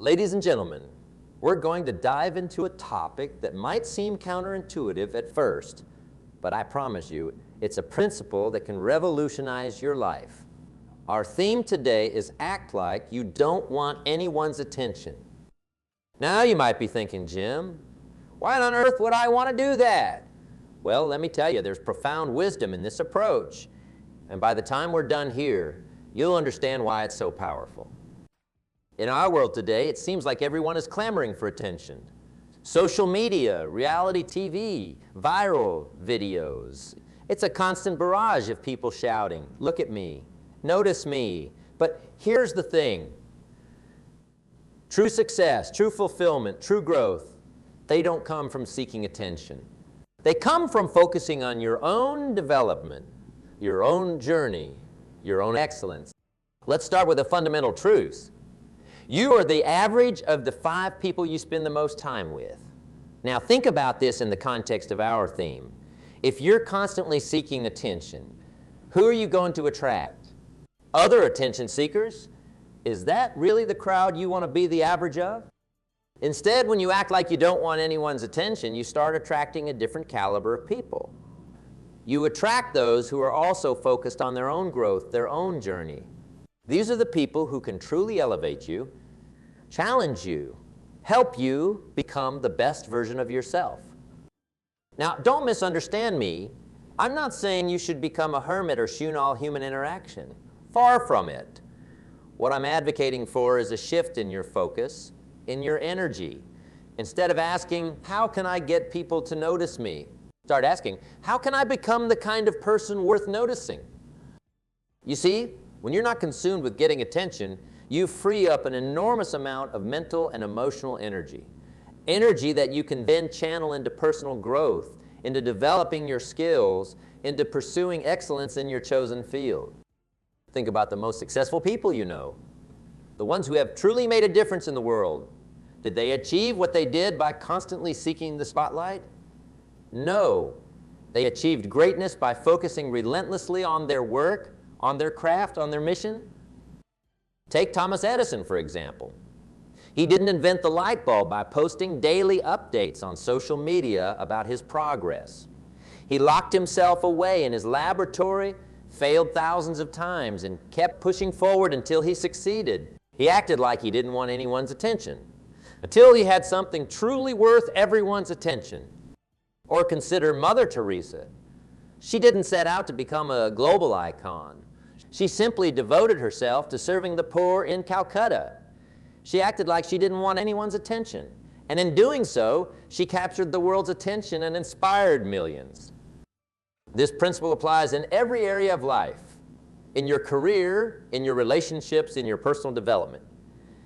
Ladies and gentlemen, we're going to dive into a topic that might seem counterintuitive at first, but I promise you, it's a principle that can revolutionize your life. Our theme today is act like you don't want anyone's attention. Now you might be thinking, Jim, why on earth would I want to do that? Well, let me tell you, there's profound wisdom in this approach. And by the time we're done here, you'll understand why it's so powerful. In our world today, it seems like everyone is clamoring for attention. Social media, reality TV, viral videos. It's a constant barrage of people shouting, look at me, notice me. But here's the thing. True success, true fulfillment, true growth, they don't come from seeking attention. They come from focusing on your own development, your own journey, your own excellence. Let's start with a fundamental truth. You are the average of the 5 people you spend the most time with. Now think about this in the context of our theme. If you're constantly seeking attention, who are you going to attract? Other attention seekers? Is that really the crowd you want to be the average of? Instead, when you act like you don't want anyone's attention, you start attracting a different caliber of people. You attract those who are also focused on their own growth, their own journey. These are the people who can truly elevate you, challenge you, help you become the best version of yourself. Now, don't misunderstand me. I'm not saying you should become a hermit or shun all human interaction. Far from it. What I'm advocating for is a shift in your focus, in your energy. Instead of asking, how can I get people to notice me? Start asking, how can I become the kind of person worth noticing? You see, when you're not consumed with getting attention, you free up an enormous amount of mental and emotional energy. Energy that you can then channel into personal growth, into developing your skills, into pursuing excellence in your chosen field. Think about the most successful people you know, the ones who have truly made a difference in the world. Did they achieve what they did by constantly seeking the spotlight? No. They achieved greatness by focusing relentlessly on their work, on their craft, on their mission. Take Thomas Edison, for example. He didn't invent the light bulb by posting daily updates on social media about his progress. He locked himself away in his laboratory, failed thousands of times, and kept pushing forward until he succeeded. He acted like he didn't want anyone's attention, until he had something truly worth everyone's attention. Or consider Mother Teresa. She didn't set out to become a global icon. She simply devoted herself to serving the poor in Calcutta. She acted like she didn't want anyone's attention. And in doing so, she captured the world's attention and inspired millions. This principle applies in every area of life, in your career, in your relationships, in your personal development.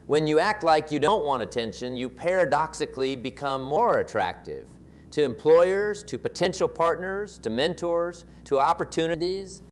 When you act like you don't want attention, you paradoxically become more attractive to employers, to potential partners, to mentors, to opportunities.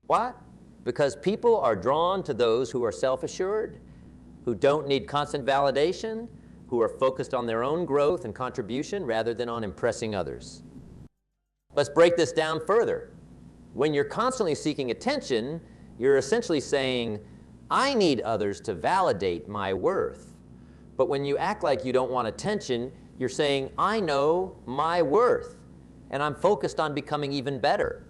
What? Because people are drawn to those who are self-assured, who don't need constant validation, who are focused on their own growth and contribution rather than on impressing others. Let's break this down further. When you're constantly seeking attention, you're essentially saying, I need others to validate my worth. But when you act like you don't want attention, you're saying, I know my worth, and I'm focused on becoming even better.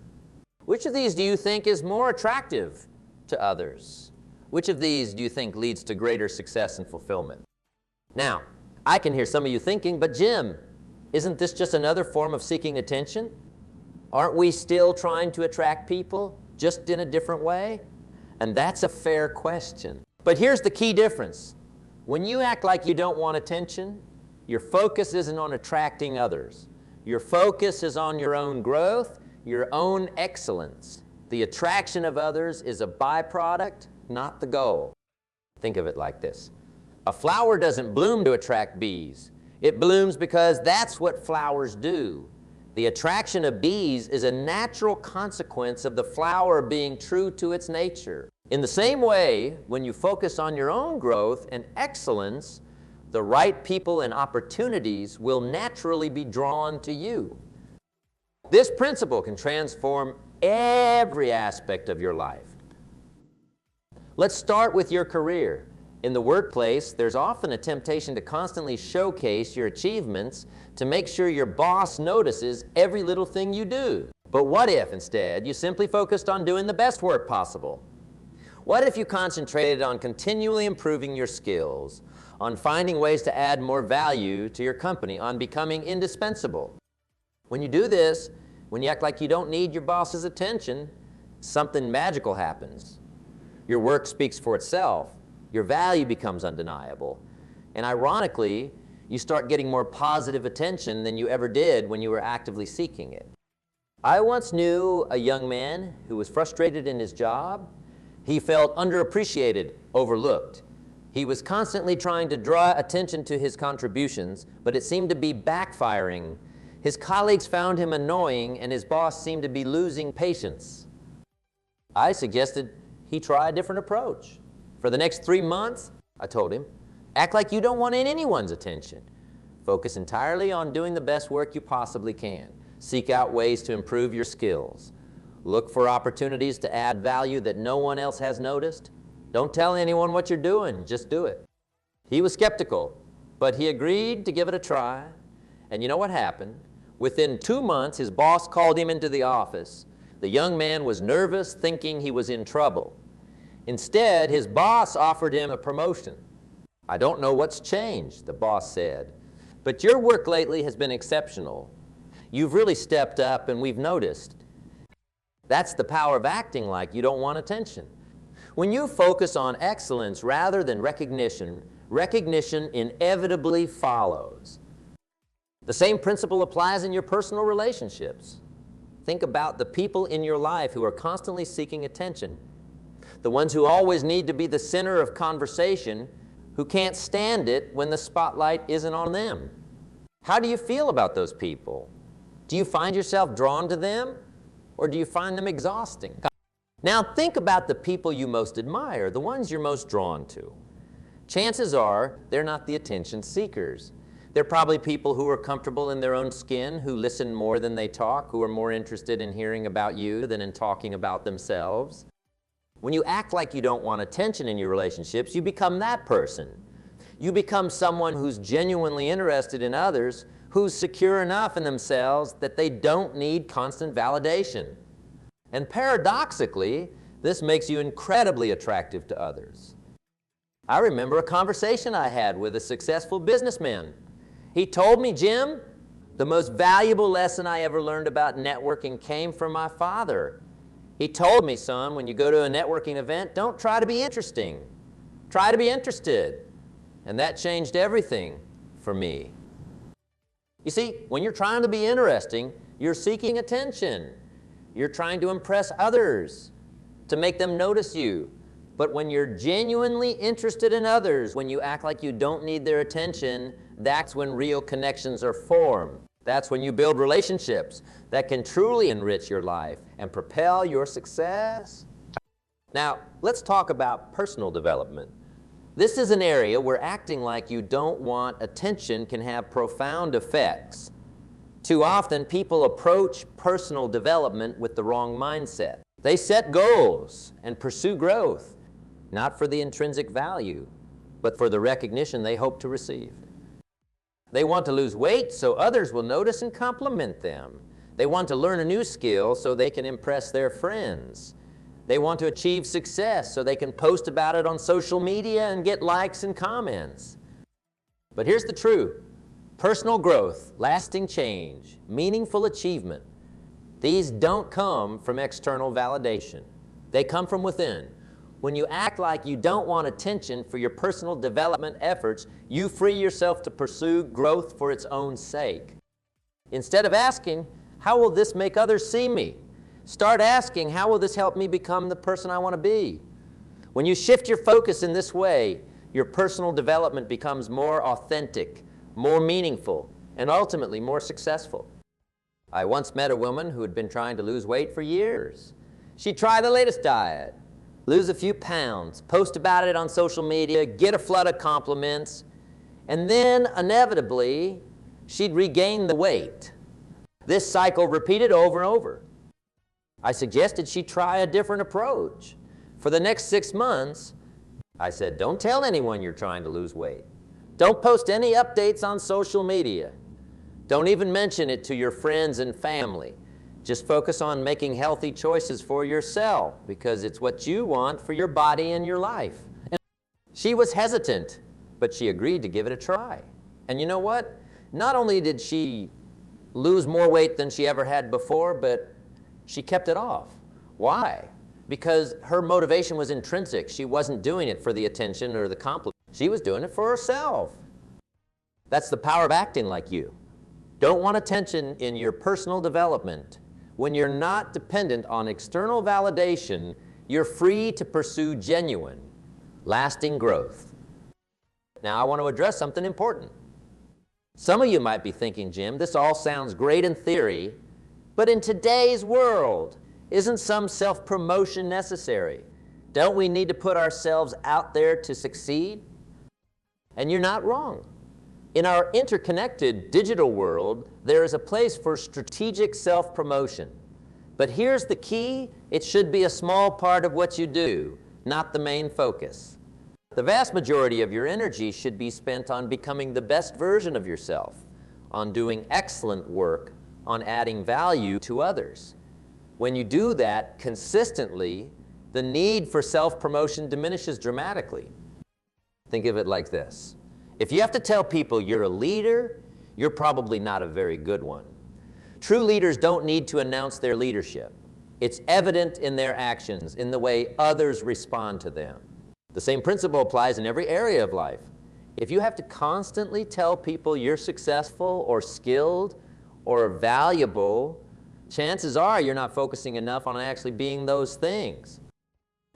Which of these do you think is more attractive to others? Which of these do you think leads to greater success and fulfillment? Now, I can hear some of you thinking, but Jim, isn't this just another form of seeking attention? Aren't we still trying to attract people, just in a different way? And that's a fair question. But here's the key difference. When you act like you don't want attention, your focus isn't on attracting others. Your focus is on your own growth, your own excellence. The attraction of others is a byproduct, not the goal. Think of it like this. A flower doesn't bloom to attract bees. It blooms because that's what flowers do. The attraction of bees is a natural consequence of the flower being true to its nature. In the same way, when you focus on your own growth and excellence, the right people and opportunities will naturally be drawn to you. This principle can transform every aspect of your life. Let's start with your career. In the workplace, there's often a temptation to constantly showcase your achievements to make sure your boss notices every little thing you do. But what if, instead, you simply focused on doing the best work possible? What if you concentrated on continually improving your skills, on finding ways to add more value to your company, on becoming indispensable? When you do this, when you act like you don't need your boss's attention, something magical happens. Your work speaks for itself. Your value becomes undeniable. And ironically, you start getting more positive attention than you ever did when you were actively seeking it. I once knew a young man who was frustrated in his job. He felt underappreciated, overlooked. He was constantly trying to draw attention to his contributions, but it seemed to be backfiring. His colleagues found him annoying, and his boss seemed to be losing patience. I suggested he try a different approach. For the next 3 months, I told him, act like you don't want anyone's attention. Focus entirely on doing the best work you possibly can. Seek out ways to improve your skills. Look for opportunities to add value that no one else has noticed. Don't tell anyone what you're doing, just do it. He was skeptical, but he agreed to give it a try. And you know what happened? Within 2 months, his boss called him into the office. The young man was nervous, thinking he was in trouble. Instead, his boss offered him a promotion. I don't know what's changed, the boss said, but your work lately has been exceptional. You've really stepped up, and we've noticed. That's the power of acting like you don't want attention. When you focus on excellence rather than recognition, recognition inevitably follows. The same principle applies in your personal relationships. Think about the people in your life who are constantly seeking attention. The ones who always need to be the center of conversation, who can't stand it when the spotlight isn't on them. How do you feel about those people? Do you find yourself drawn to them, or do you find them exhausting? Now think about the people you most admire, the ones you're most drawn to. Chances are they're not the attention seekers. They're probably people who are comfortable in their own skin, who listen more than they talk, who are more interested in hearing about you than in talking about themselves. When you act like you don't want attention in your relationships, you become that person. You become someone who's genuinely interested in others, who's secure enough in themselves that they don't need constant validation. And paradoxically, this makes you incredibly attractive to others. I remember a conversation I had with a successful businessman. He told me, Jim, the most valuable lesson I ever learned about networking came from my father. He told me, son, when you go to a networking event, don't try to be interesting. Try to be interested. And that changed everything for me. You see, when you're trying to be interesting, you're seeking attention. You're trying to impress others, to make them notice you. But when you're genuinely interested in others, when you act like you don't need their attention, that's when real connections are formed. That's when you build relationships that can truly enrich your life and propel your success. Now, let's talk about personal development. This is an area where acting like you don't want attention can have profound effects. Too often, people approach personal development with the wrong mindset. They set goals and pursue growth, not for the intrinsic value, but for the recognition they hope to receive. They want to lose weight so others will notice and compliment them. They want to learn a new skill so they can impress their friends. They want to achieve success so they can post about it on social media and get likes and comments. But here's the truth. Personal growth, lasting change, meaningful achievement, these don't come from external validation. They come from within. When you act like you don't want attention for your personal development efforts, you free yourself to pursue growth for its own sake. Instead of asking, how will this make others see me? Start asking, how will this help me become the person I want to be? When you shift your focus in this way, your personal development becomes more authentic, more meaningful, and ultimately more successful. I once met a woman who had been trying to lose weight for years. She'd try the latest diet, lose a few pounds, post about it on social media, get a flood of compliments, and then inevitably, she'd regain the weight. This cycle repeated over and over. I suggested she try a different approach. For the next 6 months, I said, don't tell anyone you're trying to lose weight. Don't post any updates on social media. Don't even mention it to your friends and family. Just focus on making healthy choices for yourself because it's what you want for your body and your life. And she was hesitant, but she agreed to give it a try. And you know what? Not only did she lose more weight than she ever had before, but she kept it off. Why? Because her motivation was intrinsic. She wasn't doing it for the attention or the compliment. She was doing it for herself. That's the power of acting like you. Don't want attention in your personal development. When you're not dependent on external validation, you're free to pursue genuine, lasting growth. Now, I want to address something important. Some of you might be thinking, Jim, this all sounds great in theory, but in today's world, isn't some self-promotion necessary? Don't we need to put ourselves out there to succeed? And you're not wrong. In our interconnected digital world, there is a place for strategic self-promotion. But here's the key: it should be a small part of what you do, not the main focus. The vast majority of your energy should be spent on becoming the best version of yourself, on doing excellent work, on adding value to others. When you do that consistently, the need for self-promotion diminishes dramatically. Think of it like this. If you have to tell people you're a leader, you're probably not a very good one. True leaders don't need to announce their leadership. It's evident in their actions, in the way others respond to them. The same principle applies in every area of life. If you have to constantly tell people you're successful or skilled or valuable, chances are you're not focusing enough on actually being those things.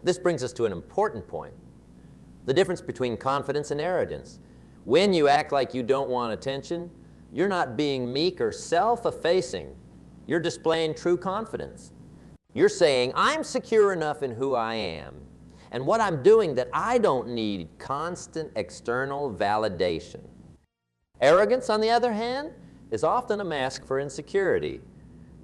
This brings us to an important point: the difference between confidence and arrogance. When you act like you don't want attention, you're not being meek or self-effacing. You're displaying true confidence. You're saying, I'm secure enough in who I am and what I'm doing that I don't need constant external validation. Arrogance, on the other hand, is often a mask for insecurity.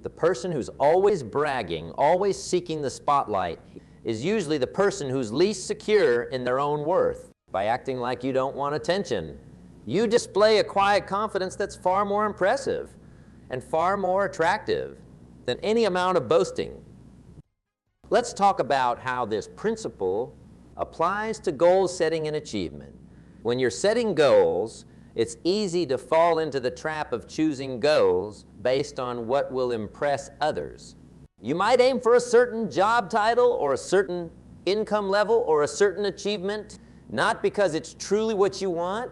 The person who's always bragging, always seeking the spotlight, is usually the person who's least secure in their own worth. By acting like you don't want attention, you display a quiet confidence that's far more impressive and far more attractive than any amount of boasting. Let's talk about how this principle applies to goal setting and achievement. When you're setting goals, it's easy to fall into the trap of choosing goals based on what will impress others. You might aim for a certain job title or a certain income level or a certain achievement, not because it's truly what you want,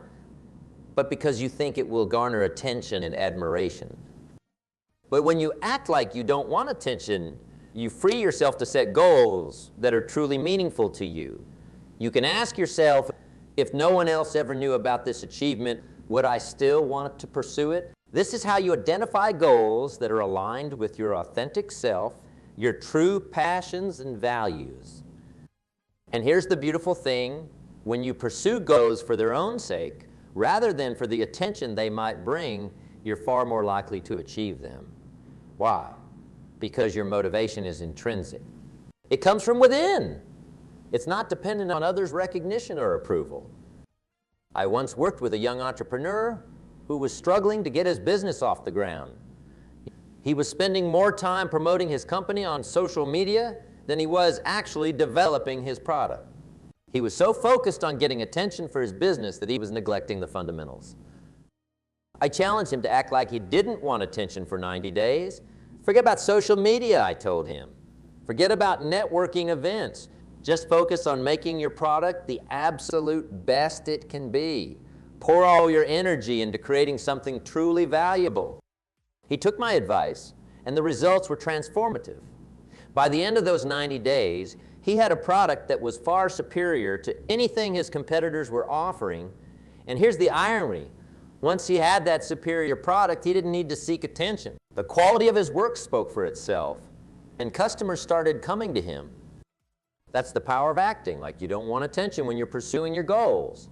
but because you think it will garner attention and admiration. But when you act like you don't want attention, you free yourself to set goals that are truly meaningful to you. You can ask yourself, if no one else ever knew about this achievement, would I still want to pursue it? This is how you identify goals that are aligned with your authentic self, your true passions and values. And here's the beautiful thing: when you pursue goals for their own sake, rather than for the attention they might bring, you're far more likely to achieve them. Why? Because your motivation is intrinsic. It comes from within. It's not dependent on others' recognition or approval. I once worked with a young entrepreneur who was struggling to get his business off the ground. He was spending more time promoting his company on social media than he was actually developing his product. He was so focused on getting attention for his business that he was neglecting the fundamentals. I challenged him to act like he didn't want attention for 90 days. Forget about social media, I told him. Forget about networking events. Just focus on making your product the absolute best it can be. Pour all your energy into creating something truly valuable. He took my advice, and the results were transformative. By the end of those 90 days, he had a product that was far superior to anything his competitors were offering. And here's the irony: once he had that superior product, he didn't need to seek attention. The quality of his work spoke for itself, and customers started coming to him. That's the power of acting like you don't want attention when you're pursuing your goals.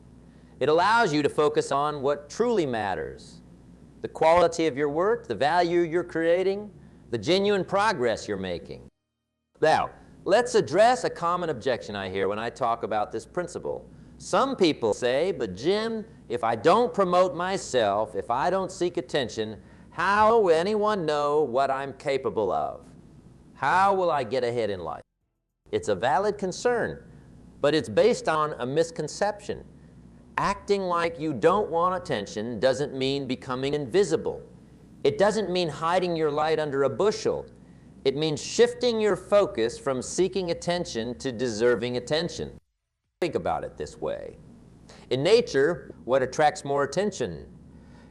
It allows you to focus on what truly matters: the quality of your work, the value you're creating, the genuine progress you're making. Now, Let's address a common objection I hear when I talk about this principle. Some people say, but Jim, if I don't promote myself, if I don't seek attention, how will anyone know what I'm capable of? How will I get ahead in life? It's a valid concern, but it's based on a misconception. Acting like you don't want attention doesn't mean becoming invisible. It doesn't mean hiding your light under a bushel. It means shifting your focus from seeking attention to deserving attention. Think about it this way. In nature, what attracts more attention?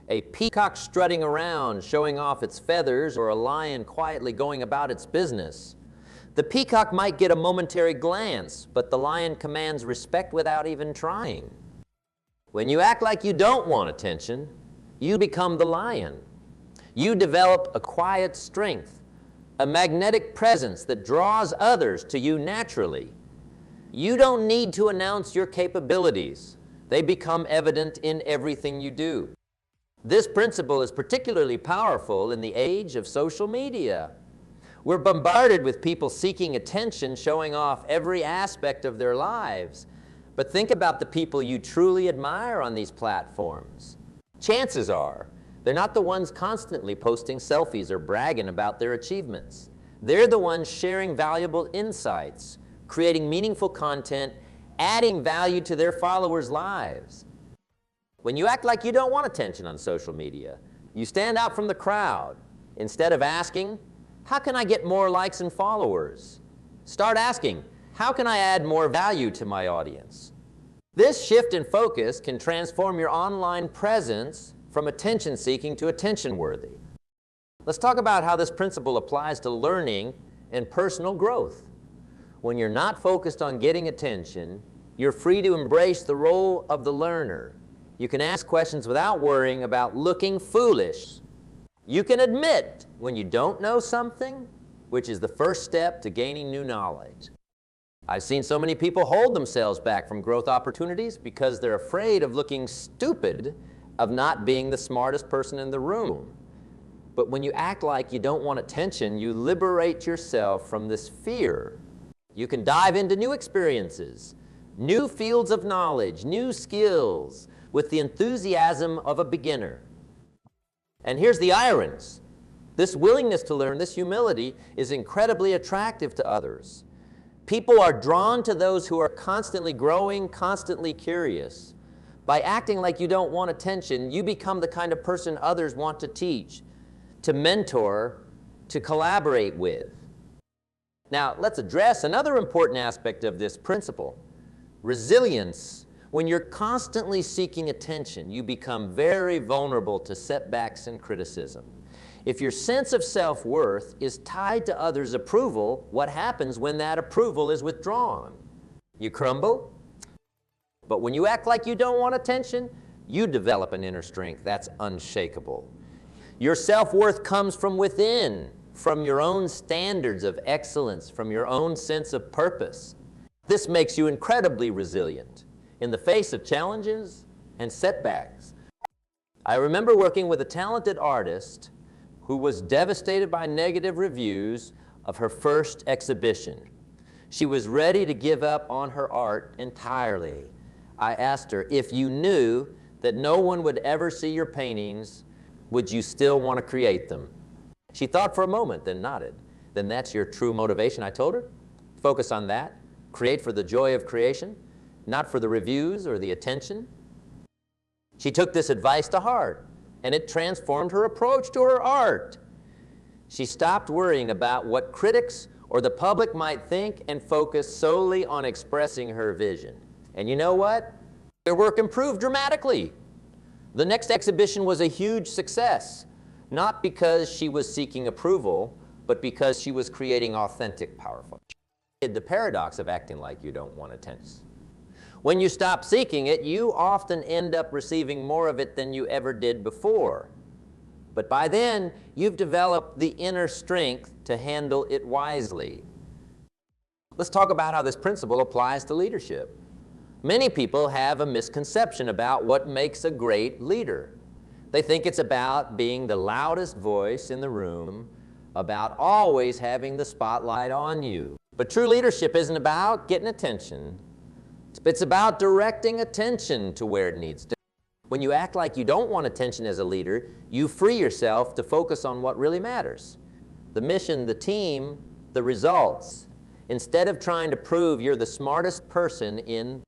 A peacock strutting around, showing off its feathers, or a lion quietly going about its business? The peacock might get a momentary glance, but the lion commands respect without even trying. When you act like you don't want attention, you become the lion. You develop a quiet strength, a magnetic presence that draws others to you naturally. You don't need to announce your capabilities. They become evident in everything you do. This principle is particularly powerful in the age of social media. We're bombarded with people seeking attention, showing off every aspect of their lives. But think about the people you truly admire on these platforms. Chances are, they're not the ones constantly posting selfies or bragging about their achievements. They're the ones sharing valuable insights, creating meaningful content, adding value to their followers' lives. When you act like you don't want attention on social media, you stand out from the crowd. Instead of asking, how can I get more likes and followers? Start asking, how can I add more value to my audience? This shift in focus can transform your online presence from attention-seeking to attention-worthy. Let's talk about how this principle applies to learning and personal growth. When you're not focused on getting attention, you're free to embrace the role of the learner. You can ask questions without worrying about looking foolish. You can admit when you don't know something, which is the first step to gaining new knowledge. I've seen so many people hold themselves back from growth opportunities because they're afraid of looking stupid, of not being the smartest person in the room. But when you act like you don't want attention, you liberate yourself from this fear. You can dive into new experiences, new fields of knowledge, new skills, with the enthusiasm of a beginner. And here's the irons. This willingness to learn, this humility, is incredibly attractive to others. People are drawn to those who are constantly growing, constantly curious. By acting like you don't want attention, you become the kind of person others want to teach, to mentor, to collaborate with. Now, let's address another important aspect of this principle, resilience. When you're constantly seeking attention, you become very vulnerable to setbacks and criticism. If your sense of self-worth is tied to others' approval, what happens when that approval is withdrawn? You crumble? But when you act like you don't want attention, you develop an inner strength that's unshakable. Your self-worth comes from within, from your own standards of excellence, from your own sense of purpose. This makes you incredibly resilient in the face of challenges and setbacks. I remember working with a talented artist who was devastated by negative reviews of her first exhibition. She was ready to give up on her art entirely. I asked her, if you knew that no one would ever see your paintings, would you still want to create them? She thought for a moment, then nodded. Then that's your true motivation, I told her. Focus on that. Create for the joy of creation, not for the reviews or the attention. She took this advice to heart, and it transformed her approach to her art. She stopped worrying about what critics or the public might think and focused solely on expressing her vision. And you know what? Her work improved dramatically. The next exhibition was a huge success, not because she was seeking approval, but because she was creating authentic, powerful. The paradox of acting like you don't want attention. When you stop seeking it, you often end up receiving more of it than you ever did before. But by then, you've developed the inner strength to handle it wisely. Let's talk about how this principle applies to leadership. Many people have a misconception about what makes a great leader. They think it's about being the loudest voice in the room, about always having the spotlight on you. But true leadership isn't about getting attention. It's about directing attention to where it needs to. When you act like you don't want attention as a leader, you free yourself to focus on what really matters. The mission, the team, the results. Instead of trying to prove you're the smartest person in